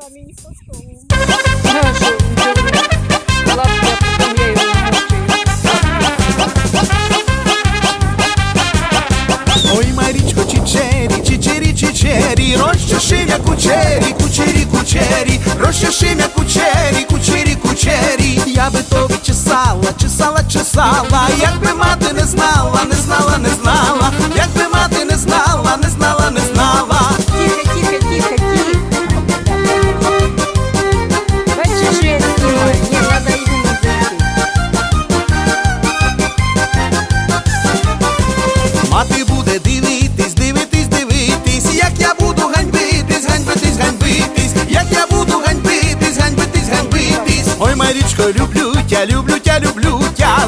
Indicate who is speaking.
Speaker 1: дала мені по столу.
Speaker 2: Лапки, а потім я його мучаю.
Speaker 3: Ой, Марічко, чичері, чичері, чичері, розчешимя кучері, кучері, кучері, розчешимя кучері, кучері, кучері. Я би тобі чесала, чесала, чесала, якби мати не знала, не знала, не знала, якби мати не знала, не знала, не знала.
Speaker 2: Тихо, тихо, тихо, тихо. Бачиш, що я знімаю? Ні, треба йому зайти.
Speaker 3: Мати буде дивитись, дивитись, дивитись, як я буду ганьбитись, ганьбитись, ганьбитись, як я буду ганьбитись, ганьбитись, ганьбитись. Ой, Марічко, люблю тя, люблю тя, люблю тя.